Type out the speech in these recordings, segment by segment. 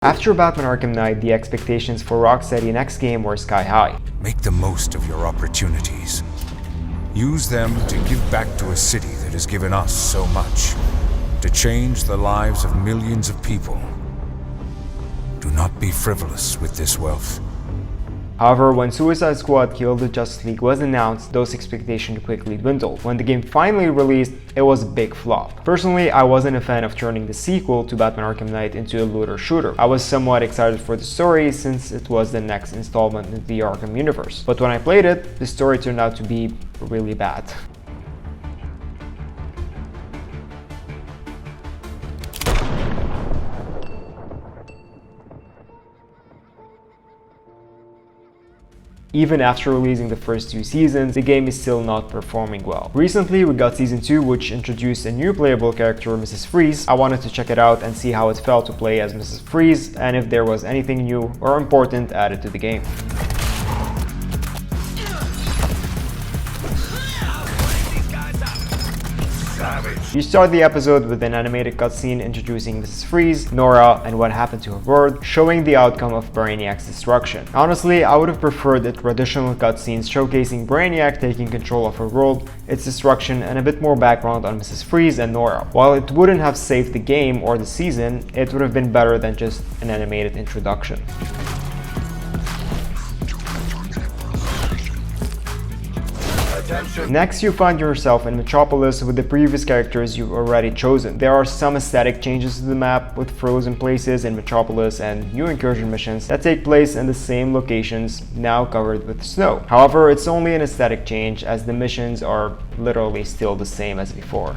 After Batman Arkham Knight, the expectations for Rocksteady's next game were sky high. Make the most of your opportunities. Use them to give back to a city that has given us so much. To change the lives of millions of people. Do not be frivolous with this wealth. However, when Suicide Squad Kill the Justice League was announced, those expectations quickly dwindled. When the game finally released, it was a big flop. Personally, I wasn't a fan of turning the sequel to Batman Arkham Knight into a looter shooter. I was somewhat excited for the story since it was the next installment in the Arkham universe. But when I played it, the story turned out to be really bad. Even after releasing the first 2 seasons, the game is still not performing well. Recently, we got Season 2, which introduced a new playable character, Mrs. Freeze. I wanted to check it out and see how it felt to play as Mrs. Freeze, and if there was anything new or important added to the game. You start the episode with an animated cutscene introducing Mrs. Freeze, Nora, and what happened to her world, showing the outcome of Brainiac's destruction. Honestly, I would have preferred the traditional cutscenes showcasing Brainiac taking control of her world, its destruction, and a bit more background on Mrs. Freeze and Nora. While it wouldn't have saved the game or the season, it would have been better than just an animated introduction. Next, you find yourself in Metropolis with the previous characters you've already chosen. There are some aesthetic changes to the map, with frozen places in Metropolis and new incursion missions that take place in the same locations, now covered with snow. However, it's only an aesthetic change, as the missions are literally still the same as before.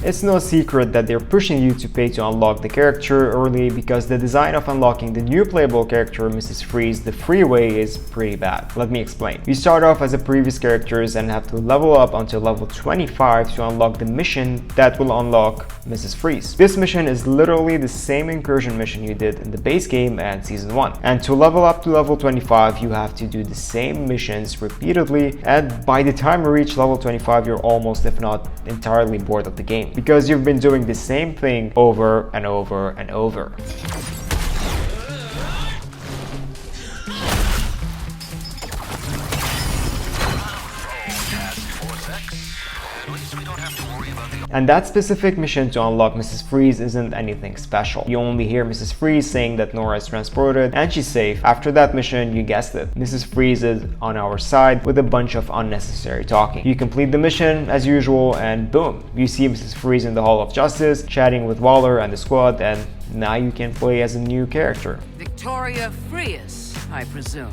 It's no secret that they're pushing you to pay to unlock the character early, because the design of unlocking the new playable character, Mrs. Freeze, the freeway, is pretty bad. Let me explain. You start off as the previous characters and have to level up until level 25 to unlock the mission that will unlock Mrs. Freeze. This mission is literally the same incursion mission you did in the base game and Season 1. And to level up to level 25, you have to do the same missions repeatedly, and by the time you reach level 25, you're almost, if not entirely, bored of the game, because you've been doing the same thing over and over and over. And that specific mission to unlock Mrs. Freeze isn't anything special. You only hear Mrs. Freeze saying that Nora is transported and she's safe. After that mission, you guessed it, Mrs. Freeze is on our side with a bunch of unnecessary talking. You complete the mission as usual and boom, you see Mrs. Freeze in the Hall of Justice chatting with Waller and the squad, and now you can play as a new character. Victoria Frias, I presume.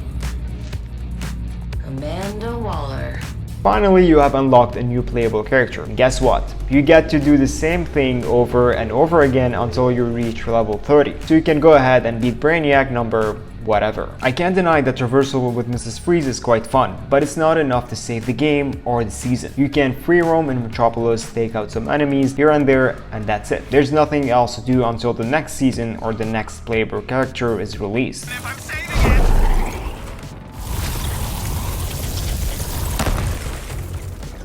Amanda Waller. Finally, you have unlocked a new playable character. And guess what? You get to do the same thing over and over again until you reach level 30. So you can go ahead and beat Brainiac number whatever. I can't deny that traversal with Mrs. Freeze is quite fun, but it's not enough to save the game or the season. You can free roam in Metropolis, take out some enemies here and there, and that's it. There's nothing else to do until the next season or the next playable character is released.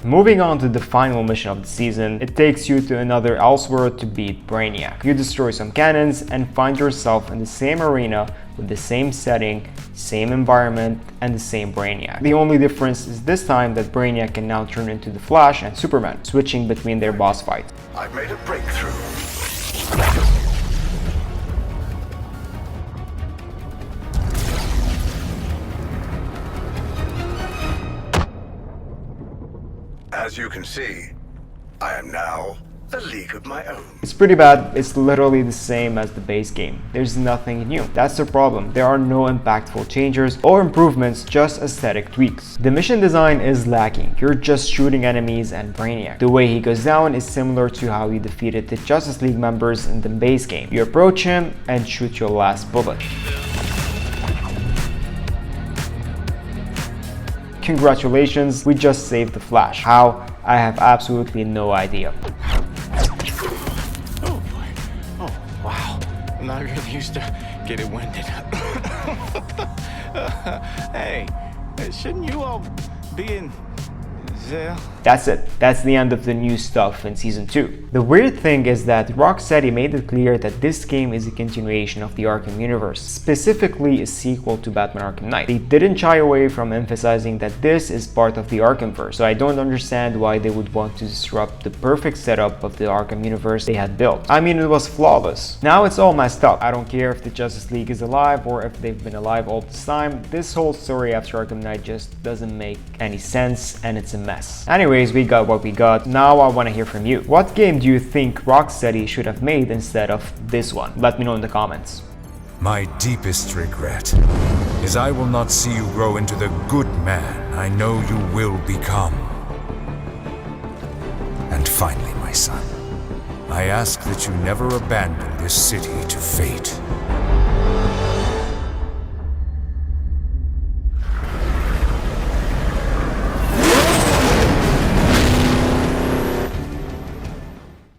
Moving on to the final mission of the season, it takes you to another Elseworld to beat Brainiac. You destroy some cannons and find yourself in the same arena with the same setting, same environment, and the same Brainiac. The only difference is this time that Brainiac can now turn into the Flash and Superman, switching between their boss fights. I've made a breakthrough. As you can see, I am now a league of my own. It's pretty bad. It's literally the same as the base game. There's nothing new. That's the problem. There are no impactful changes or improvements, just aesthetic tweaks. The mission design is lacking. You're just shooting enemies and Brainiac. The way he goes down is similar to how you defeated the Justice League members in the base game. You approach him and shoot your last bullet. Congratulations, we just saved the Flash. How? I have absolutely no idea. Oh boy. Oh, wow. I'm not really used to getting winded. Hey, shouldn't you all be in Zale? That's it. That's the end of the new stuff in Season 2. The weird thing is that Rocksteady made it clear that this game is a continuation of the Arkham universe, specifically a sequel to Batman Arkham Knight. They didn't shy away from emphasizing that this is part of the Arkhamverse, so I don't understand why they would want to disrupt the perfect setup of the Arkham universe they had built. I mean, it was flawless. Now it's all messed up. I don't care if the Justice League is alive or if they've been alive all this time. This whole story after Arkham Knight just doesn't make any sense and it's a mess. Anyways, we got what we got. Now I want to hear from you. What game do you think Rocksteady should have made instead of this one? Let me know in the comments. My deepest regret is I will not see you grow into the good man I know you will become. And finally, my son, I ask that you never abandon this city to fate.